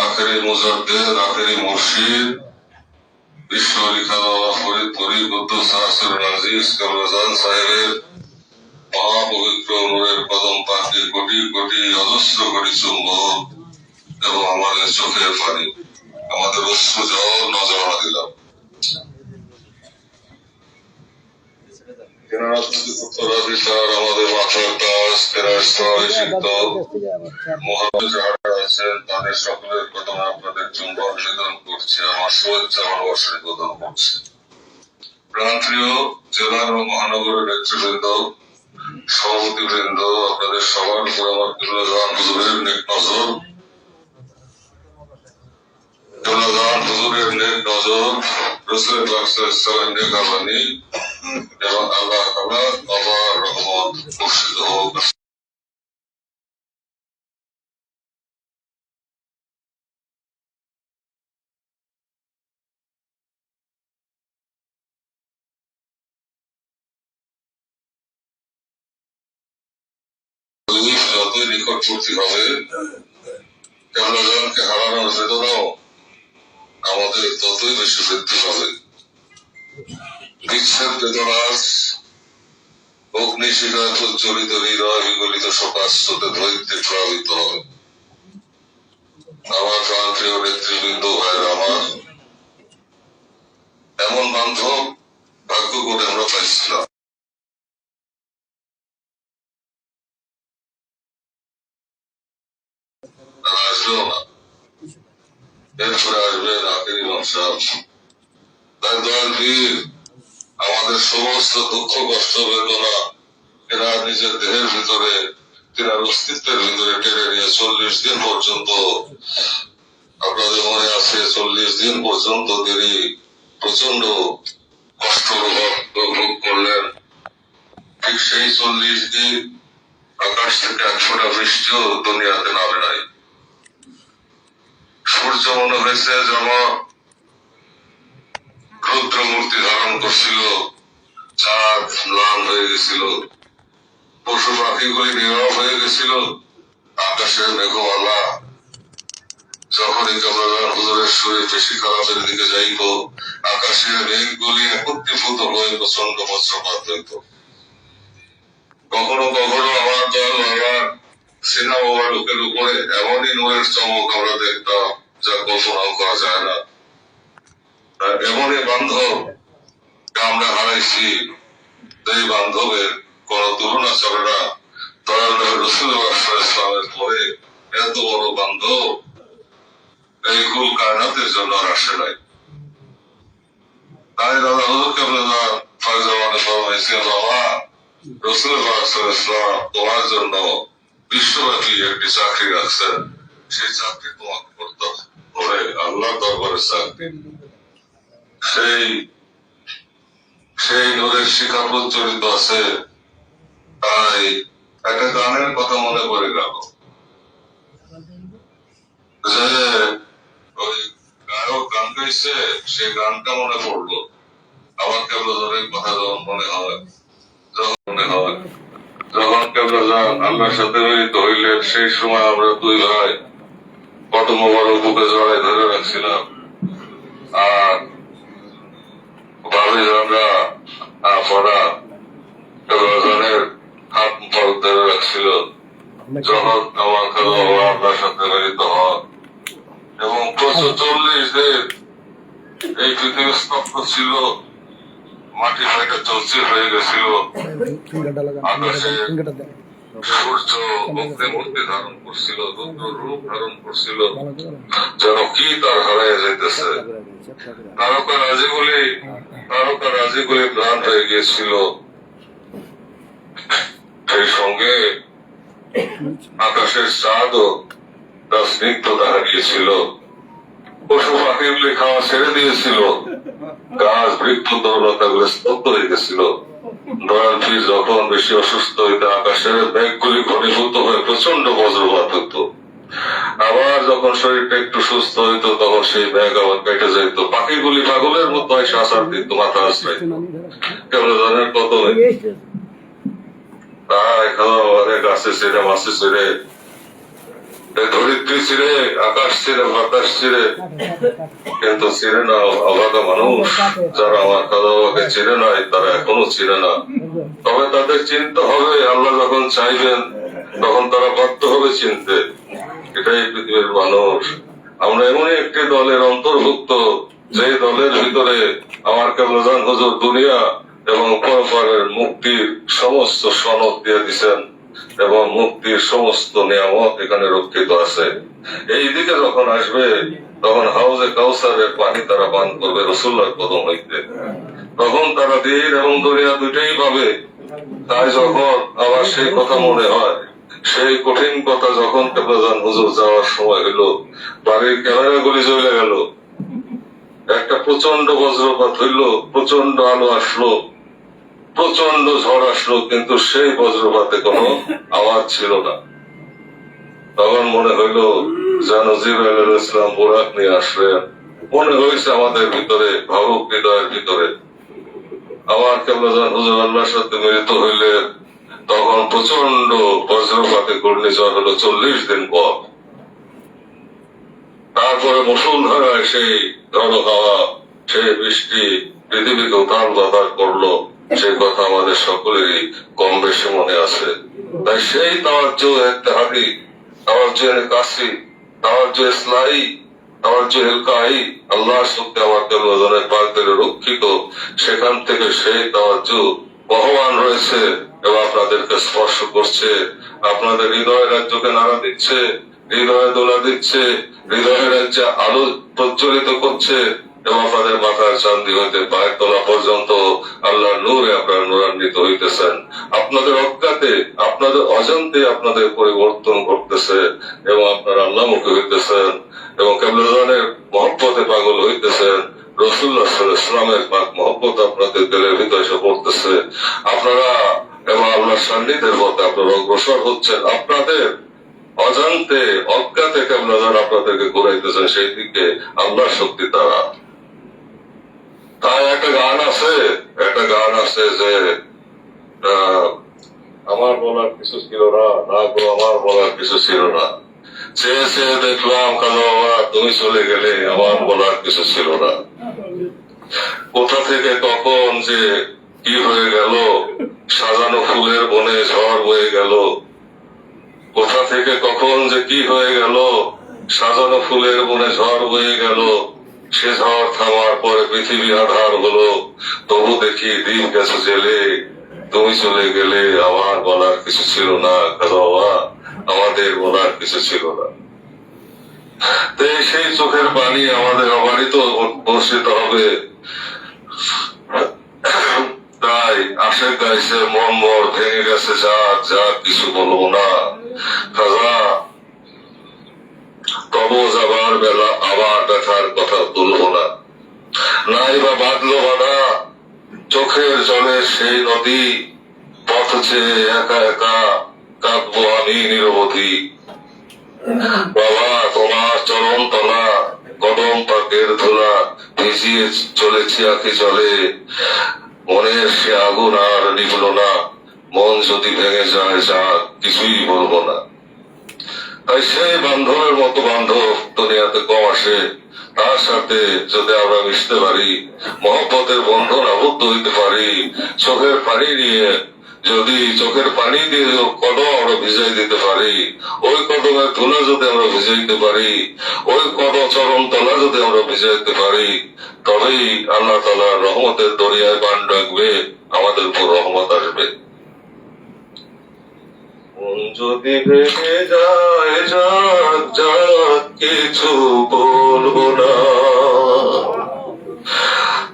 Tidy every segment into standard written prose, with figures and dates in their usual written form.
আখেরি মুজাদ্দেদ, আখেরি মুর্শিদ, বিশ্বলি খাওয়া ফরিদ ফরিদ আজিজ কামরাজান সাহেবের মহাপবিত্র নূরের কদম পাখির কোটি কোটি অজস্র কোটি চুম্বক এবং আমাদের চোখের পানি, আমাদের অশ্রু জল নজর দিলাম। আমাদের মাথার তাজ আছেন তাদের সকলের প্রথমে আপনাদের চুম্বন নিবেদন করছে, আমার শুভেচ্ছা ভালোবাসা নিবেদন করছে। প্রান্তীয় জেলার ও মহানগরের নেতৃবৃন্দ, সভাপতিবৃন্দ, আপনাদের সবার উপর আমার হুজুরের নেক নজর, হুজুরের নেক নজর, রসুল সালাম নেক আমানি এবং আল্লাহ তাআলা আবার রহমত বর্ষিত হোক। যতই নিকটবর্তী হবে, কেমনকে হারানোর বেদনাও আমাদের ততই বেশি বৃদ্ধি পাবে। বিচ্ছেদ বেদনার অগ্নিশিখায় প্রজ্বলিত হৃদয় বিগলিত শোকাস্রোতে ধৈর্যে প্লাবিত হবে। আমার প্রান্তীয় নেতৃবৃন্দ, ভাইয়ের আমার, এমন বান্ধব ভাগ্য করে আমরা পাইছিলাম। আসবেও না, এরপরে আসবেন আখেরি নকশা। তাই দয়াল বীর আমাদের সমস্ত দুঃখ কষ্ট বেদনা এরা নিজের দেহের ভিতরে, এনার অস্তিত্বের ভিতরে টেনে নিয়ে 40 দিন পর্যন্ত, আপনাদের মনে আছে 40 দিন পর্যন্ত তিনি প্রচন্ড কষ্ট ভোগ করলেন। ঠিক সেই 40 দিন আকাশ থেকে এক ফোঁটা বৃষ্টিও দুনিয়াতে নামে নাই। সূর্য মনে হয়েছে যেমন রুদ্র মূর্তি ধারণ করছিল, চাঁদ ম্লান হয়ে গেছিল, পশু পাখিগুলি নীরব হয়ে গেছিল, আকাশের মেঘমালা যখনই কামরাজান হুজুরের সুরে বেশি খারাপের দিকে যাইত, আকাশের মেঘগুলি একত্রীভূত হয়ে প্রচন্ড বজ্রপাত হইত। কখনো কখনো আমার দল আমার সিনা বাবা লোকের উপরে এমনই নূরের চমক আমরা দেখতাম যা কল্পনাও করা যায় না। এমনই বান্ধব আমরা হারাইছি, এই বান্ধবের কোন তুলনা চলে না। রাসূলুল্লাহ সাল্লাল্লাহু আলাইহি ওয়াসাল্লামের পরে এত বড় বান্ধব এই কুল কায়নাতের জন্য আর আসে নাই। তাই দাদা হুজুর কেবলা ফায়জামানে ফরমাইছে, বাবা রাসূলুল্লাহ সাল্লাল্লাহু আলাইহি ওয়াসাল্লাম তোমার জন্য বিশ্বব্যাপী একটি চাকরি রাখছেন, সেই চাকরি তোমাকে করতে হবে, আল্লাহর দরবারে চাকরি। সেই নূরের শিখা প্রজ্বলিত আছে। তাই একটা গানের কথা মনে পড়ে গেল, যে ওই গায়ক গান গাইছে, সেই গানটা মনে পড়লো আমার। কেবলাজনের কথা যখন মনে হয়, যখন কেবলাজান আল্লাহর সাথে মিলিত হইলেন, সেই সময় আমরা দুই ভাই কত মোবারক বুকে জড়াই ধরে রাখছিলাম, আর ভাবি আমরা পড়া কেবলাজনের হাত মুখ ধরে রাখছিল। যখন আমার খেলো আল্লাহর সাথে মিলিত হন এবং 40 দিন এই পৃথিবী স্তব্ধ ছিল, মাটি ফাইটা চলছে হয়ে গেছিল, আকাশে সূর্য অগ্নিমূর্তি ধারণ করছিল, রুদ্র রূপ ধারণ করছিল, যেন কি তার হারাইয়া যাইতেছে। তারকা রাজিগুলি প্রাণ হয়ে গিয়েছিল। সেই সঙ্গে আকাশের চাঁদও তার স্নিগ্ধতা হারিয়েছিল, পশু পাখিগুলি খাওয়া ছেড়ে দিয়েছিল, গাছ বৃক্ষ তরলতা গুলো স্তব্ধ হয়ে গেছিল। দয়াল পীর যখন বেশি অসুস্থ হইত, আকাশের মেঘগুলি ঘনীভূত হয়ে প্রচন্ড বজ্রপাত হতো। আবার যখন শরীরটা একটু সুস্থ হইতো, তখন সেই মেঘ আবার কেটে যেত, পাখিগুলি পাগলের মতো এসে আসার দিত, মাথা আশ্রয় কেবল জানেন কত। তাই খাওয়া গাছে ছিঁড়ে মাছে ছিঁড়ে ধরিত্রী ছিঁড়ে আকাশ ছিঁড়ে বাতাস ছিঁড়ে, কিন্তু চিনে না অভাগা মানুষ যারা আমার খাওয়াকে চিনে নাই, তারা এখনো চিনে না। তবে তাদের চিনতে হবে, আল্লাহ যখন চাইবেন তখন তারা বাধ্য হবে চিনতে। এটাই পৃথিবীর মানুষ। আমরা এমনই একটি দলের অন্তর্ভুক্ত, যে দলের ভিতরে আমার কেবলান হুজুর দুনিয়া এবং পরপরের মুক্তির সমস্ত সনদ দিয়ে দিচ্ছেন এবং মুক্তির সমস্ত নিয়ামত এখানে রক্ষিত আছে। এই দিকে যখন আসবে তখন হাউজে কাউসারের পানি তারা পান করবে রসুল্লাহর কদম হইতে, তখন তারা দিন এবং দুনিয়া দুইটাই পাবে। তাই যখন আবার সেই কথা মনে হয়, সেই কঠিন কথা যখন কেবলান হুজুর যাওয়ার সময় হইলো, বাড়ির ক্যামেরা গুলি চলে গেল, একটা প্রচন্ড বজ্রপাত হইলো, প্রচন্ড আলো আসলো, প্রচন্ড ঝড় আসলো, কিন্তু সেই বজ্রপাতে কোনো আওয়াজ ছিল না। তখন মনে হইল যেন জিবরাইল আলাইহিস সালাম বুরাক নিয়ে আসলেন। মনে হয়েছে আমাদের ভিতরে, ভাবুক হৃদয়ের ভিতরে, আমার কেবলান হুজুর আল্লাহর সাথে মিলিত হইলেন। তখন প্রচন্ড বজ্রপাতে ঘূর্ণিঝড় হলো 40 দিন পর। তারপরে মুষলধারায় সেই ঝড়ো হাওয়া, সেই বৃষ্টি পৃথিবীকে উথাল পাতাল করলো। সেই কথা আমাদের সকলেরই কম বেশি মনে আছে। তাই সেই তাওয়াজ্জুহ ইত্তেহাদি, তাওয়াজ্জুহ কাসি, তাওয়াজ্জুহ ইসলাহি, তাওয়াজ্জুহ ইলকাহি, আল্লাহর শক্তি আমার কেবলানের পাকদের রক্ষিত, সেখান থেকে সেই তাওয়াজ্জুহ বহমান রয়েছে এবং আপনাদেরকে স্পর্শ করছে, আপনাদের হৃদয়ের রাজ্যকে নাড়া দিচ্ছে, হৃদয়ে দোলা দিচ্ছে, হৃদয়ের রাজ্যে আলো প্রজ্বলিত করছে এবং আপনাদের মাথার চান্দি হইতে পায়ের তলা পর্যন্ত আল্লাহর নূরে আপনারা নূরান্বিত হইতেছেন। আপনাদের অজ্ঞাতে, আপনাদের অজান্তে আপনাদের পরিবর্তন করতেছে এবং আপনারা আল্লাহমুখী হইতেছেন এবং কেবলানের মহব্বতে পাগল হইতেছেন। রাসূলুল্লাহ সাল্লাল্লাহু আলাইহি ওয়াসাল্লামের পাক মহব্বত আপনাদের দিলের ভিতরে এসে পড়তেছে। আপনারা এবং আল্লাহর সান্নিধ্যের পথে আপনারা অগ্রসর হচ্ছেন। আপনাদের অজান্তে, অজ্ঞাতে কেবলান আপনাদেরকে ঘুরাইতেছেন সেই দিকে আল্লাহর শক্তি দ্বারা। তাই একটা গান আছে যে আমার বলার কিছু ছিল না, না গো আমার বলার কিছু ছিল না, চেয়ে চেয়ে দেখলাম কাজা বাবা তুমি চলে গেলে, আমার বলার কিছু ছিল না। কোথা থেকে কখন যে কি হয়ে গেল, সাজানো ফুলের বনে ঝড় বয়ে গেল, কোথা থেকে কখন যে কি হয়ে গেল, সাজানো ফুলের বনে ঝড় বয়ে গেল। সে ঝড় থামার পরে পৃথিবী আধার হলো, তবু দেখি দিন গেছে জেলে, তুমি চলে গেলে, আমার বলার কিছু ছিল না বাবা, আমাদের বলার কিছু ছিল না। সেই চোখের পানি আমাদের অবারিত বর্ষিত হবে। তাই আশে গাইছে মন মর ভেঙে গেছে, যাক যাক কিছু বলবো না খাজা, তবু যাবার বেলা আবার ব্যথার কথা তুলবো না। নাই বা বাঁধলো বাধা চোখের জলের সেই নদী, পথ চেয়ে একা একা কাঁদবো আমি নিরবধি। বাবা তোমার চরণ তলা কদম পাকের ধুলা ভিজিয়ে চলেছি আঁখি জলে, মনের সে আগুন আর নিভল না, মন যদি ভেঙে যায় যাক কিছুই বলবো না। তাই সেই বান্ধবের মতো বান্ধব দুনিয়াতে কম আসে, তার সাথে যদি আমরা মিশতে পারি, মহব্বতের বন্ধন আবদ্ধ হইতে পারি, চোখের পানি নিয়ে যদি চোখের পানি দিয়ে কদম আমরা ভিজাই দিতে পারি, ওই কদমের ধুলা যদি আমরা ভিজাইতে পারি, ওই কদম চরণ তলা যদি আমরা ভিজাইতে পারি, তবেই আল্লাহ তাআলার রহমতের দরিয়ায় বান ডাকবে, আমাদের উপর রহমত আসবে। যদি ভেঙে যায় যাক যাক কিছু বলবো না,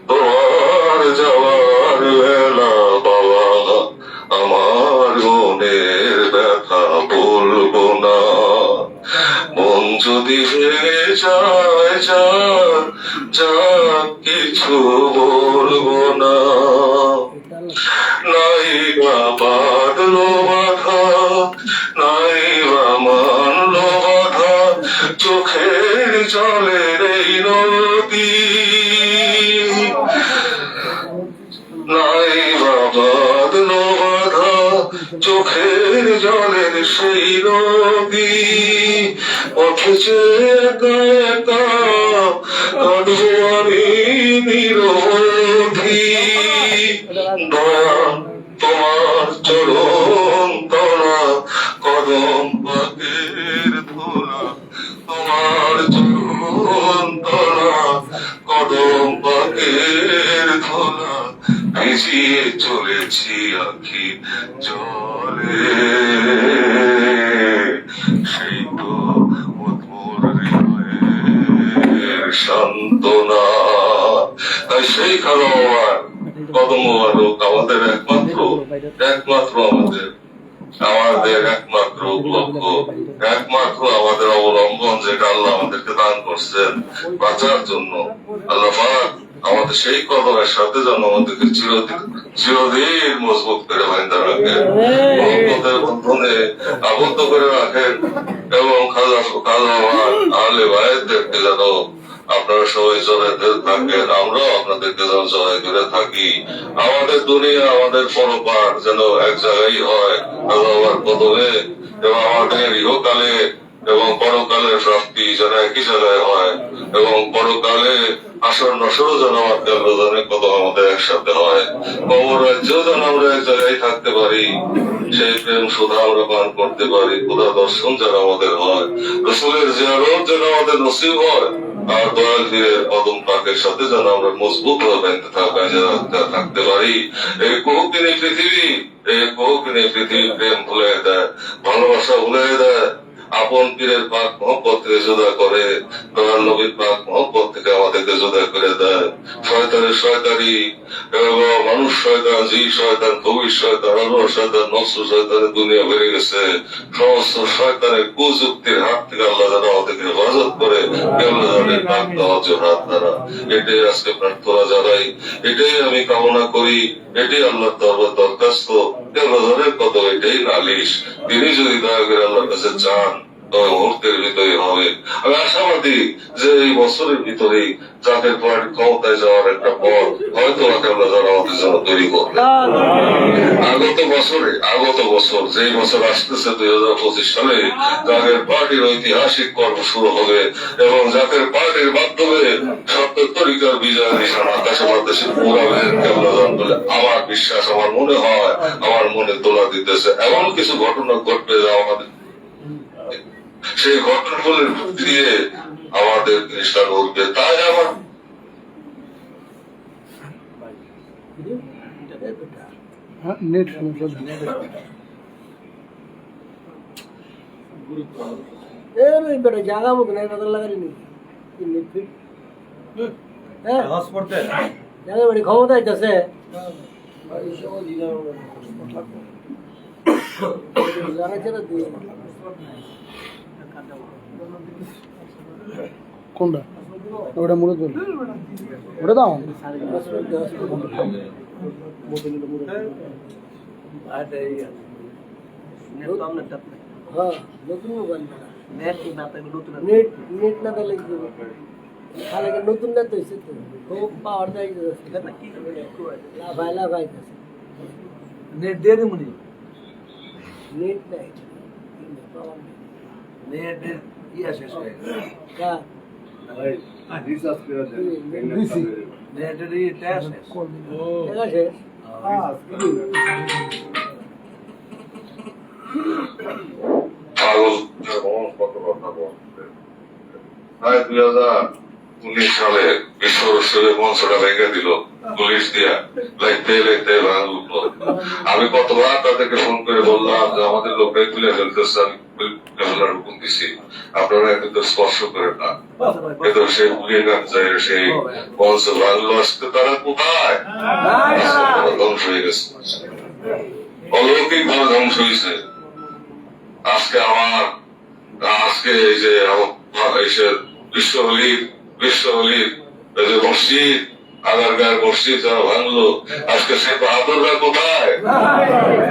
তোমার যাওয়ার বেলা বাবা আমার মনের ব্যথা বলবো না। মন যদি ভেঙে যায় যাক যাক কিছু বলবো না। নাই বা বাঁধলো বাধা, নাই বা মানলো বাধা চোখের জলের এই নদী, নাই বা বাঁধলো বাধা চোখের জলের সেই নদী উঠেছে একা একা কাঁদবো আমি নিরবধি দয়া তোমার চরণ তলা কদম পাকের ধোলা তোমার চরণ তলা কদম পাকের ধোলা ভিজিয়ে চলেছি আখি জলে সেই তো মধুর হৃদয়ের সান্ত্বনা। তাই সেই খেলোয়াড় কদম লোক আমাদের একমাত্র আমাদের একমাত্র লক্ষ্য, একমাত্র আমাদের অবলম্বন, যেটা আল্লাহ আমাদেরকে দান করছেন বাঁচার জন্য। আল্লাহ পাক আমাদের সেই কদমের সাথে যেন আমাদেরকে চিরদিন মজবুত করে বাইন্ধা রাখেন, মহব্বতের বন্ধনে আবদ্ধ করে রাখেন, এবং খাজা আহলে বায়াতদেরকে যেন আপনারা সবাই জড়াই ধরে থাকেন, আমরাও আপনাদেরকে যেন জড়াই ধরে থাকি। আমাদের দুনিয়া আমাদের পরপার যেন এক জায়গায় হয় আল্লাহর কদমে, এবং আমাদের ইহকালে এবং পরকালের প্রাপ্তি যেন একই জায়গায় হয়, এবং পরকালে আসর নসরও যেন আমাদের কদম আমাদের একসাথে হয়। কবর রাজ্যেও যেন আমরা এক জায়গায় থাকতে পারি, সেই প্রেম সুধা আমরা পান করতে পারি, খোদা দর্শন যেন আমাদের হয়, রসুলের জিয়ারত যেন আমাদের নসিব হয়, আর দয়াল পীরের কদম পাকের সাথে যেন আমরা মজবুত ভাবে থাকতে পারি। এই কৌকিনী পৃথিবী প্রেম ভুলে দেয়, ভালোবাসা ভুলে দেয়, আপন পীরের পাক মহব্বত থেকে জুদা করে, দয়াল নবীর পাক মহব্বত থেকে আমাদেরকে জুদা করে দেয়। শয়তানের শয়তানি এবং মানুষ শয়তান, জি শয়তান, কবির শয়তান, আল্লাহ শয়তান, নফস শয়তানের দুনিয়া বেড়ে গেছে। সমস্ত শয়তানের কুযুক্তির হাত থেকে আল্লাহ যেন আমাদেরকে হেফাজত করে, কেবলাদের পাক তাওয়াজ্জুর হাত দ্বারা। এটাই আজকে প্রার্থনা জানাই, এটাই আমি কামনা করি, এটাই আল্লাহর দরবার দরখাস্ত, কেবলাদের কত এটাই নালিশ। তিনি যদি দয়া করে আল্লাহর কাছে চান তবে মুহূর্তের ভিতরে হবে। আমি আশাবাদী যে এই বছরের ভিতরেই জাতীয় পার্টি ক্ষমতায় যাওয়ার একটা পথ হয়তো কেবলা যারা আমাদের জন্য তৈরি করবে। আগত বছর যেই বছর আসতেছে 2025 সালে জাতীয় পার্টির ঐতিহাসিক পর্ব শুরু হবে, এবং জাতীয় পার্টির মাধ্যমে সত্তর তরিকার বিজয় নিশান আকাশে বাতাসে পুরাবেন কেবলা যান বলে আমার বিশ্বাস, আমার মনে হয়, আমার মনে তোলা দিতেছে। এমন কিছু ঘটনা ঘটবে যা আমাদের সেই ঘটনাগুলোর দিয়ে আমাদের জিনিসটা উঠবে। তাই আমার জায়গা মতো নাই লাগালি জায়গা বাড়ি ক্ষমতা আইতেছে কোনটা ওটা মূলত ওটা দাও নতুন মোবাইল নেট না পেলে নতুন নেট হয়েছে তো খুব পাওয়ার দেয় লাভাই নেট দিয়ে দেবো নি নেট নাই নেট ইয়া শেষ হয়ে নেটের ইটা শেষ প্রায় 2019 সালে বিশ্ব রসুলের মঞ্চটা ভেঙে দিল পুলিশ দিয়া, লাইতে ভাঙলো। আমি কতবার তাদেরকে ফোন করে বললাম যে আমাদের লোকটাই তুলে ফেলতেছে, আমি হুকুম দিছি, আপনারা কিন্তু স্পর্শ করেন না। কিন্তু সেই হুলিগান যায় সেই মঞ্চ ভাঙলো, আজকে তারা কোথায়? ধ্বংস হয়ে গেছে, অলৌকিক ভাবে ধ্বংস হয়েছে। আজকে এই যে বিশ্বহলির যে মসজিদ, আগারগাঁয়ের মসজিদ যারা ভাঙলো, আজকে সে বাহাদুররা কোথায়?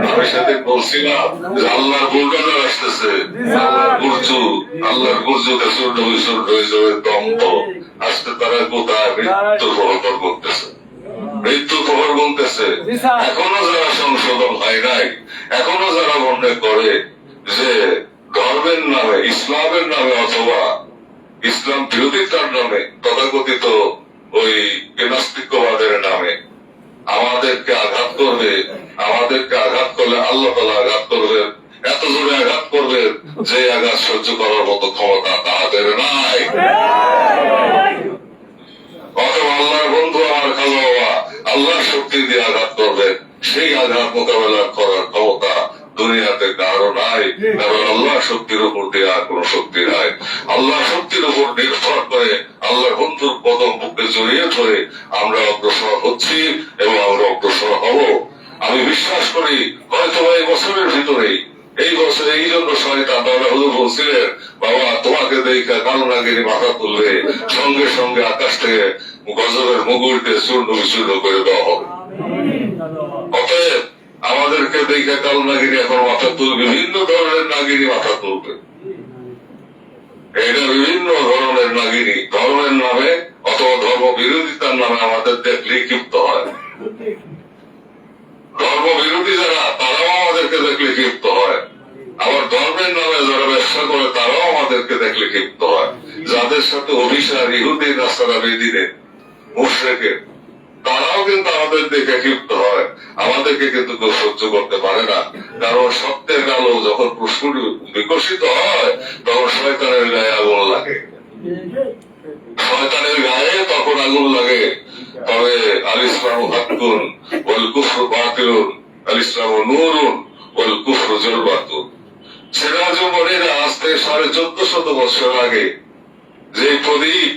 আমি সেদিন বলছিলাম যে আল্লাহর বুলডোজার আসতেছে, আল্লাহর গুরজুতে সূর্য দম্ভ। আজকে তারা কোথায়? মৃত্যুর খবর করতেছে, মৃত্যুর খবর বলতেছে। এখনো যারা সংশয় সংশোধন হয় নাই। এখনো যারা মনে করে যে ধর্মের নামে, ইসলামের নামে অথবা ইসলাম বিরোধিতার নামে, তথাকথিত ওই নাস্তিক্যবাদের নামে আমাদেরকে আঘাত করবে, আমাদেরকে আঘাত করলে আল্লাহ তাআলা আঘাত করবেন, এত জোরে আঘাত করবেন যে আঘাত সহ্য করার মতো ক্ষমতা তাদের নাই। অথবা আল্লাহর বন্ধু আমার খালো বাবা আল্লাহর শক্তি দিয়ে আঘাত করবেন, সেই আঘাত মোকাবেলা করার ক্ষমতা দুনিয়াতে কারো নাই। কারণ আল্লাহ শক্তির উপর দিয়ে আর কোন শক্তি নাই। আল্লাহ শক্তির উপর নির্ভর করে আল্লাহর বন্ধুর কদম বুকে জড়িয়ে ধরে আমরা অগ্রসর হচ্ছি এবং আমরা অগ্রসর হব। আমি বিশ্বাস করি হয়তো এই বছরের ভিতরেই, এই বছরে এই জন্য শয়তান তাহলে হুজুর বলছিলেন বাবা তোমাকে দেখা কালনাগিনী মাথা তুললে সঙ্গে সঙ্গে আকাশ থেকে গজবের মুগুরকে চূর্ণ বিচূর্ণ করে দেওয়া হবে। অতএব আমাদেরকে দেখে কালনাগিনী এখন মাথা তুলবে, বিভিন্ন ধরনের নাগিনী মাথা তুলবে। এটা বিভিন্ন ধরনের নাগিনী ধর্মের নামে অথবা ধর্ম বিরোধিতার নামে আমাদের দেখলে ক্ষিপ্ত হয়। ধর্ম বিরোধী যারা তারাও আমাদেরকে দেখলে ক্ষিপ্ত হয়, আবার ধর্মের নামে যারা ব্যবসা করে তারাও আমাদেরকে দেখলে ক্ষিপ্ত হয়। যাদের সাথে অভিশার ইহুদি নাসারা বেদিনে মুশরিকের, তারাও কিন্তু আমাদের দেখে ক্ষিপ্ত হয়। আমাদেরকে কিন্তু কেউ সহ্য করতে পারে না। কারণ সত্যের আলো যখন বিকশিত হয় তখন শয়তানের গায়ে আগুন লাগে, শয়তানের গায়ে তখন আগুন লাগে। তবে আল ইসলামু হাক্কুন ওয়াল কুফরু বাতিলুন, আল ইসলামু নূরুন ওয়াল কুফরু যুলমাতুন। সিরাজ ও মনিরা আজ থেকে 1450 বছর আগে যে প্রদীপ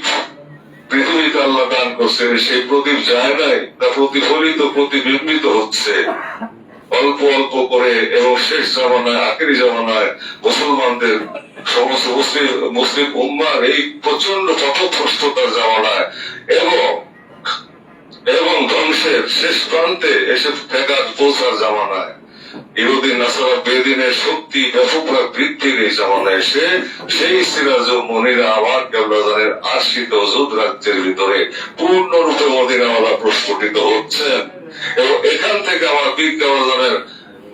পৃথিবীতে আল্লাহ দান করছেন, সেই প্রদীপ যায় নাই, তা প্রতিফলিত প্রতিবিম্বিত হচ্ছে অল্প অল্প করে। এবং শেষ জামানায়, আখেরি জামানায় মুসলমানদের সমস্ত মুসলিম উম্মার এই প্রচন্ড পথভ্রষ্টতার জামানায় এবং ধ্বংসের শেষ প্রান্তে এসে ফেকাত পৌঁছার জামানায়, ইহুদি নাসারা বেদিনের শক্তি ব্যাপকভাবে বৃদ্ধির এই জামানায় এসে সেই সিরাজ ও মনিরা আবার কেবলাজানের আশ্রিত অযুদ রাজ্যের ভিতরে পূর্ণরূপে মদিনাওয়ালা প্রস্ফুটিত হচ্ছেন। এবং এখান থেকে আমার পীর কেবলাজানের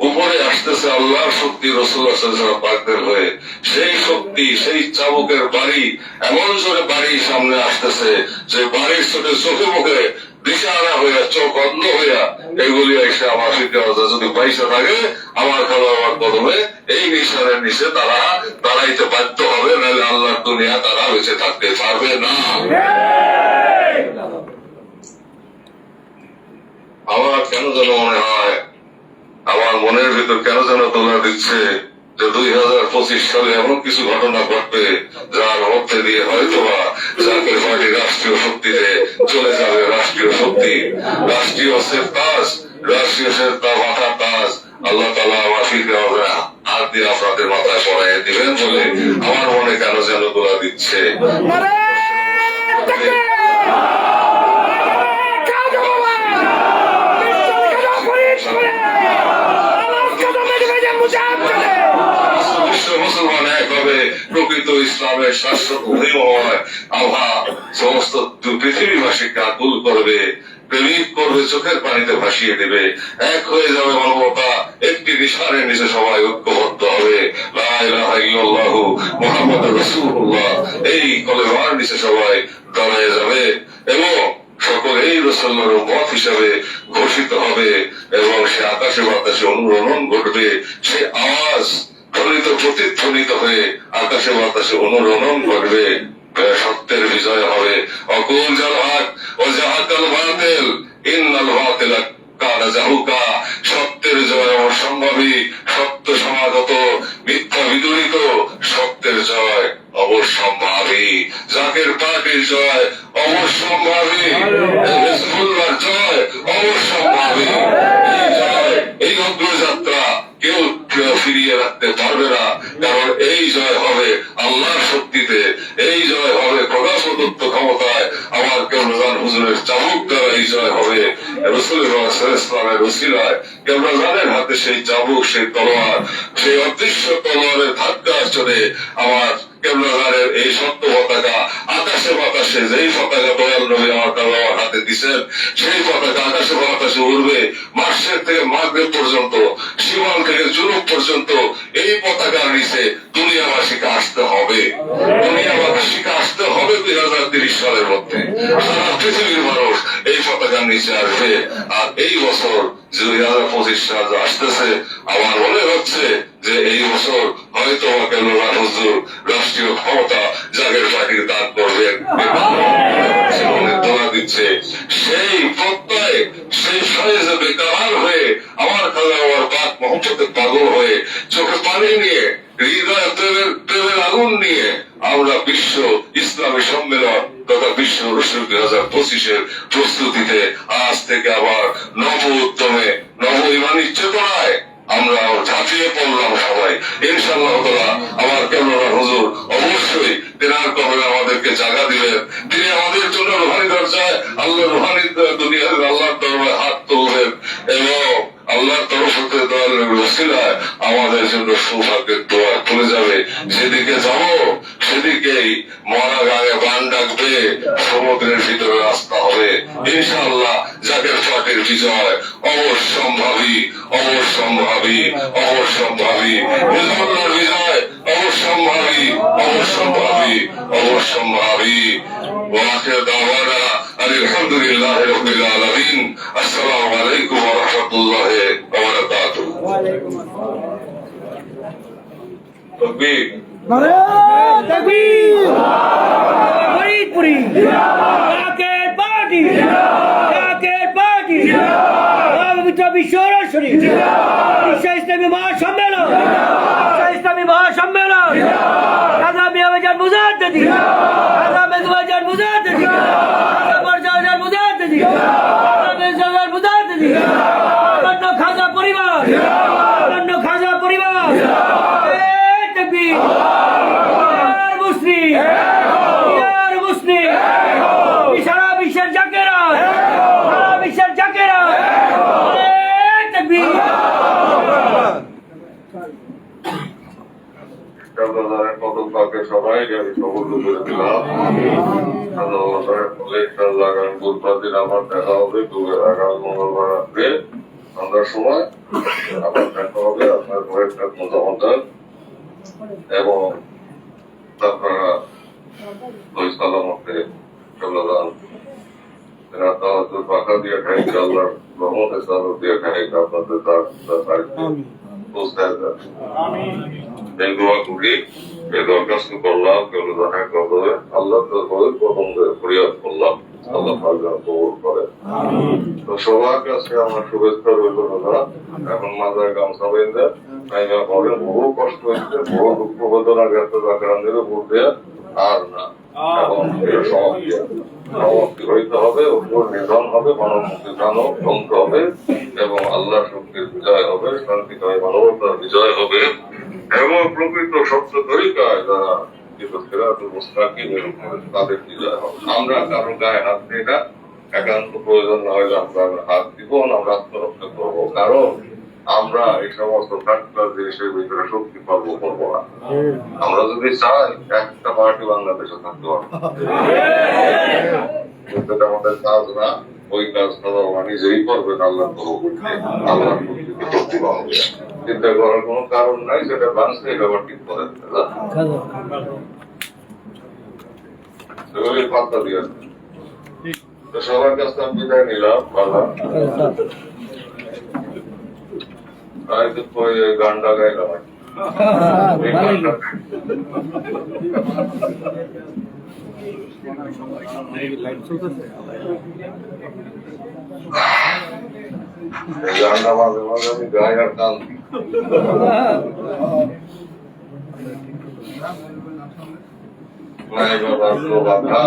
উপরে আসতেছে আল্লাহর শক্তি রাসূলুল্লাহ সাল্লাল্লাহু আলাইহি ওয়াসাল্লাম পাকদের হয়ে। সেই শক্তি, সেই চাবুকের বাড়ি এমন জোরে বাড়ি সামনে আসতেছে যে বাড়ির ছোটে চোখে মুখে দিশাহারা হইয়া, চোখ অন্ধ হইয়া এগুলি এসে আমার শিক্ষা যদি পয়সা থাকে আমার খালো আমার কদমে এই নিশানের নিচে তারা দাঁড়াইতে বাধ্য হবে, নাহলে আল্লাহর দুনিয়া তারা বেঁচে থাকতে পারবে না। আমার কেন যেন মনে হয়, আমার মনের ভিতর কেন যেন তোলা দিচ্ছে যে 2025 সালে এমন কিছু ঘটনা ঘটবে যার মধ্যে দিয়ে হয়তোবা জাতীয় পার্টি রাষ্ট্রীয় শক্তিতে চলে যাবে। রাষ্ট্রীয় শক্তি, রাষ্ট্রীয় সেফতাজ, রাষ্ট্রীয় সেফতা মাথা তাজ আল্লাহ তাআলা আমার ফিরে হাত দিয়ে আপনাদের মাথায় পড়াই দিবেন বলে আমার মনে কেন যেন তোলা দিচ্ছে। মুসলমান এক হবে, প্রকৃত ইসলামের শাশ্বত হয় আভা সমস্ত পৃথিবীবাসীকে আকুল করবে, প্রেমিক করবে, চোখের পানিতে ভাসিয়ে দেবে। এক হয়ে যাবে মানবতা, একটি নিশানের নিচে সবাই ঐক্যবদ্ধ হবে। লা ইলাহা ইল্লাল্লাহু মুহাম্মাদুর রাসূলুল্লাহ, এই কলেমার নিচে সবাই দাঁড়িয়ে যাবে এবং সকল এই রাসূলের উম্মত হিসাবে ঘোষিত হবে এবং সে আকাশে বাতাসে অনুরণন ঘটবে। সে আওয়াজ ধ্বনিত প্রতিধ্বনিত হয়ে আকাশে বাতাসে অনুরণন ঘটবে। সত্যের বিজয় হবে। অকুল জাল হক ও জাহাকাল বাতিল ইন্নাল বাতিলা কানা জাহুকা। সত্যের জয় অসম্ভবী, সত্য সমাগত, মিথ্যা বিদূরিত, সত্যের জয় অবশ্যম্ভাবী। জাকের পার্টির জয় অবশ্যম্ভাবী, হিজবুল্লাহর জয় অবশ্যম্ভাবী। এই জয়, এই অগ্রযাত্রা কেউ ফিরিয়ে রাখতে পারবে না। কারণ এই জয় হবে আল্লাহর শক্তিতে, এই জয় হবে প্রকাশ প্রদত্ত ক্ষমতায়। আমার কেবলাজান হুজুরের চাবুক দ্বারা এই জয় হবে। রাসূলুল্লাহ সাল্লাল্লাহু আলাইহি ওয়াসাল্লামের ওসিলায় কেবলাজানের হাতে সেই চাবুক, সেই তলোয়ার, সেই অদৃশ্য তলোয়ারের ধাক্কার চলে আমার কেবলাজানের এই সত্য পতাকা আকাশে বাতাসে যেই পতাকা দয়াল নবী আমার হাতে দিচ্ছেন, সেই পতাকা আকাশে বাতাসে উড়বে। মার্শের থেকে মাগরিব পর্যন্ত, সীমান থেকে জুনুব পর্যন্ত এই পতাকার নিচে দুনিয়াবাসীকে আসতে হবে। দুনিয়াবাসীকে আসতে হবে 2030 সালের মধ্যে। সারা পৃথিবীর মানুষ এই পতাকার নিচে আসবে। আর এই বছর 2025 সাল আসতেছে, আমার মনে হচ্ছে যে এই বছর হয়তো কেবলার হুজুর রাষ্ট্রীয় ক্ষমতা জাগের পার্টির দান করবেন, দোয়া দিচ্ছে। সেই প্রত্যয়, সেই ফয়েজে বেকার হয়ে আমার খালা আমার পাক মহব্বতে পাগল হয়ে চোখে পানি নিয়ে হৃদয় প্রেমের আগুন নিয়ে আমরা বিশ্ব ইসলামী সম্মেলন তথা বিশ্ব রসুল 2025-এর প্রস্তুতিতে আজ থেকে আবার নব উদ্যমে নব ইমানি চেতনায় আমরা ঝাঁপিয়ে পড়লাম সবাই। ইনশাআল্লাহ তাআলা আমার কেবলা হুজুর অবশ্যই তেনার কবরে আমাদেরকে জায়গা দিবেন। তিনি আমাদের জন্য রুহানি দরজায় আল্লাহ রুহানি দুনিয়ার আল্লাহর দরবারে হাত তুলবেন এবং আল্লাহর তরফ হতে দয়ালের ওসিলায় আমাদের জন্য সৌভাগ্যের দোয়া খুলে যাবে। যেদিকে যাব সেদিকেই মরা গায়ে বান ডাকবে, সমুদ্রের ভিতরে রাস্তা হবে। ইনশাআল্লাহ জাগের পার্টির বিজয় অবশ্যম্ভাবী, অবশ্যম্ভাবী, অবশ্যম্ভাবী। হিজবুল্লাহর বিজয় অবশ্যম্ভাবী, অবশ্যম্ভাবী, অবশ্যম্ভাবী। ওয়াখির দাওয়ানা আলহামদুলিল্লাহি রাব্বিল আলামিন। আসসালামু আলাইকুম ওয়া রাহমাতুল্লাহি ওয়া বারাকাতুহু। তাকবীর, নারে তাকবীর। ফরিদপুরি জাকের পার্টি, জাকের পার্টি, পবিত্র বিশ্ব শরীফ, বিশ্ব ইসলামী মহাসম্মেলন, বিশ্ব ইসলামী মহাসম্মেলন, আগামী আবেদন মুজাদ্দিদি, আগামী আবেদন মুজাদ্দিদি, আগামী আবেদন মুজাদ্দিদি, আগামী আবেদন মুজাদ্দিদি, অন্য খাজা পরিবার, অন্য খাজা পরিবার, তাকবীর, ইয়ার মুসলিম, ইয়ার মুসলিম, সারা বিশ্বের জাকেরা, সারা বিশ্বের জাকেরা, তাকবীর। কেবলাদারের কদম পাকে সবাই আমি কবুল করে দিলাম। ইনশাআল্লাহ আগামী বুধবার দিন আবার দেখা হবে। আগামী মঙ্গলবার রাত্রে সন্ধ্যার সময় আবার দেখা হবে। আপনার ঘরের মতামত এবং আপনারা ওই সালামতে কেবলাদান পাখা দিয়ে খাই, আল্লাহর রহমতের চাদর দিয়ে খাই, আপনাদের তার পৌঁছায় যান। এই দোয়া করি, এই দরখাস্ত করলাম কেবলাদানের কবরে, আল্লাহ দরবারে প্রথম ফরিয়াদ করলাম, আল্লাহ পাক যেন কবুল করেন। তো সবার কাছে আমার শুভেচ্ছা রইল দাদা। এখন মাথায় গামছা বেঁধে নাইবা করেন, বহু কষ্ট হয়েছে, বহু দুঃখ বেদনা গেছে, জাকরানদের উপর দিয়ে আর না। এখন এটা সমাপ্তি হইতে হবে, উপর নিধন হবে, মানবমুক্তি জানো ধ্বংস হবে এবং আল্লাহ শক্তির বিজয় হবে, শান্তিময় মানবতার বিজয় হবে এবং প্রকৃত সত্য তরিকায় যারা তাদের বিজয় হবে। আমরা কারো গায়ে হাত দিই না, একান্ত প্রয়োজন না হলে আমরা হাত দিব না, আমরা আত্মরক্ষা করবো। কারণ আমরা এই সমস্ত ফ্যাক্টর জিনিসের ভিতরে শক্তি পাবো করবো না। আমরা যদি চাই একটা পার্টি বাংলাদেশে থাকতে পারবো, কিন্তু আমাদের কাজ না। ওই কাজ আমরা নিজেই করবেন, আল্লাহ আল্লাহ প্রতিভা হবে। চিন্তা করার কোনো কারণ নাই, সেটা বাঁচতে আবার ঠিক করে পাত্তা দিয়ে সবার কাছে আমি বিদায় নিলাম। ভালো গানটা গাইলাম গানটা মাঝে মাঝে আমি গাই আর গান নাইবা বাঁধলো বাধা,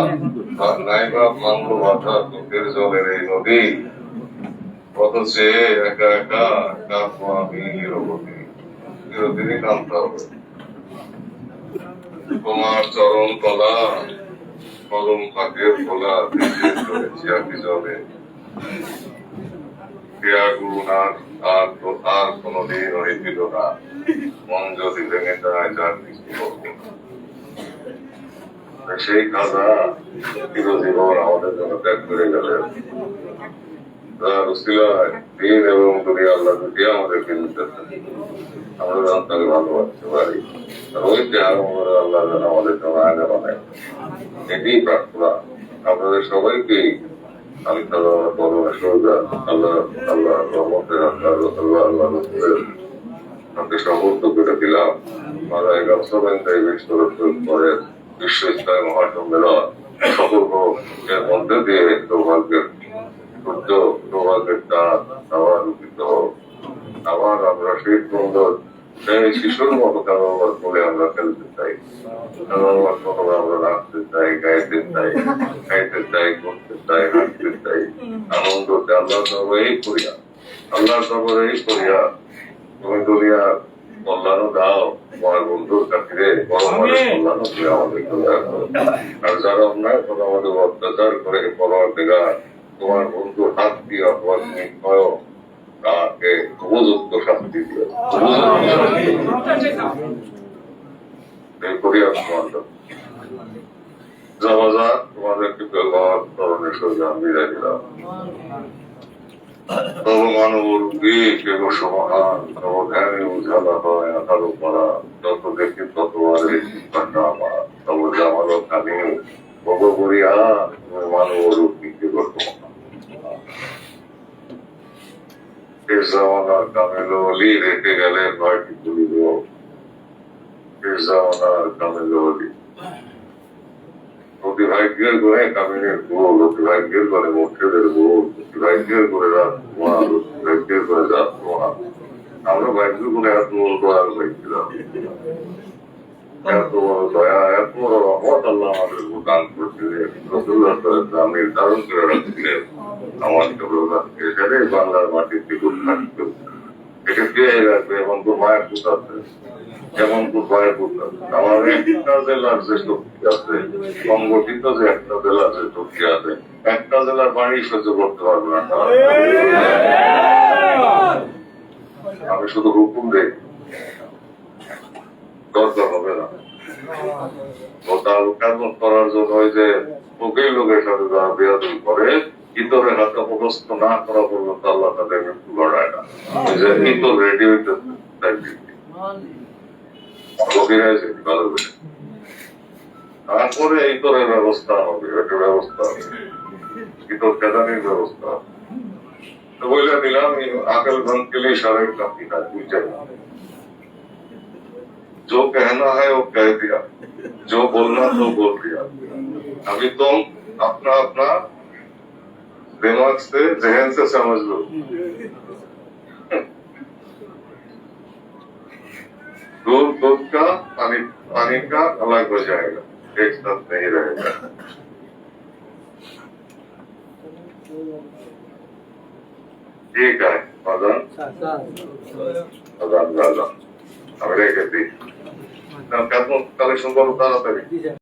নাইবা মানলো বাধা চোখের জলের এই নদী, কত চেয়ে একা একা কাঁদবো আমি নিরবধি। চিরদিনই কাঁদতে হবে। তোমার চরণ তলা কলম ফাঁকের খোলা চলেছি আঁকি জলে, ক্রিয়াগুণ আর কোনদিন হয়েছিল না। মন যদি ভেঙে যায় যার কিছু করবো, সেই খাজা চিরজীবন আমাদের জন্য ত্যাগ করে গেলেন। তার উসিলায় দিন এবং দুনিয়া আল্লাহ দুটি আমাদেরকে দিতেছেন, আমরা যেন তাকে ভালোবাসতে পারি। আর ওই ত্যাগ আল্লাহ যেন আমাদের জন্য আগে বানায়, এটাই প্রার্থনা। আপনাদের সবাইকেই আমি তারা পরমেশ্বর আল্লাহ আল্লাহ রহমতের আল্লাহ রসুলের হাতে সমর্থ করে দিলাম। মারা 1127 পরে বিশ্ব ইসলামী মহাসম্মেলন সফল এর মধ্যে দিয়ে সৌভাগ্যের সূর্য, সৌভাগ্যের চাঁদ আবার উদিত হোক। আবার আমরা সেই সুন্দর সেই শিশুর মতো খেলোয়াড় বলে আমরা খেলতে চাই, খেলোয়াড় মতো আমরা নাচতে চাই, গাইতে চাই, খাইতে চাই, করতে চাই, হাঁটতে চাই, আনন্দ চাই। আল্লাহ সবাই করিয়া, আল্লাহ সবাই করিয়া তুমি দুনিয়ার কল্যাণও দাও, তোমার বন্ধুর কাছে বড় মানুষ কল্যাণও তুমি আমাদেরকে দেখো। আর যারা অন্যায় করে আমাদের অত্যাচার করে পরোয়ার দেখা তোমার বন্ধুর হাত দিয়ে অথবা তুমি কয় তাকে উপযুক্ত শাস্তি দিও, এই করিয়া তোমার যাওয়া তোমাদেরকে ব্যবহার ধরনের সোজা আমি বিদায় দিলাম। তব মানবর কেবল সমাধান, তব ধ্যানে উজালা হয় আঠারো পাড়া, যত দেখি ততবারে আমার তব জামাল খানি বব করিয়া তুমি মানবর কেবল শেষ জামানার কামেলো অলি রেখে গেলে কয়টি তুলিল, শেষ জামানার কামেলো অলি অতিভাগ্যের করে কামিনের গোল, অতিভাগ্যের করে মোর্শেদের গোল, অতিভাগ্যের করে রাত মহান, অতিভাগ্যের করে রাত মহান। আমরা ভাগ্য করে এত বড় দয়াল হয়েছিলাম, এত বড় দয়া, এত বড় রহমত আল্লাহ আমাদের দান করছিলেন। রসুল্লাহ সাল্লাল্লাহু নির্ধারণ করে রাখছিলেন আমাদেরকে, সেটাই বাংলার মাটিতে থাকত। এটা কে রাখবে? এমন তো মায়ের পুত আছে, এমন তো মায়ের পুত আছে। আমাদের একটা জেলার যে শক্তি আছে, সংগঠিত যে একটা জেলার যে শক্তি আছে, একটা জেলার বাড়ি সহ্য করতে পারবে না। আমি শুধু হুকুম দেই, দরকার হবে না। ওটাল কেমন করার জন্য ওই যে ওকেই লোকের সাথে যারা বেয়াদবি করে, ইতরের হাতে অপদস্থ না করা পর্যন্ত আল্লাহ তাদের মৃত্যু ঘটায় না। ওই যে ইতর রেডি হইতে তারপরে ইতরের ব্যবস্থা হবে, একটা ব্যবস্থা হবে, ইতর কেদানির ব্যবস্থা হবে। তো বলে দিলাম আকল बंद के लिए इशारे काफी है, पूछे जो कहना है वो कह दिया, जो बोलना तो बोल दिया। अभी तुम अपना अपना दिमाग से जहन से समझ लो, दूध का पानी का अलग हो जाएगा, एक साथ नहीं रहेगा। ठीक है अजान अजान আমি রেখে দিই। কালেকশন করো তাড়াতাড়ি।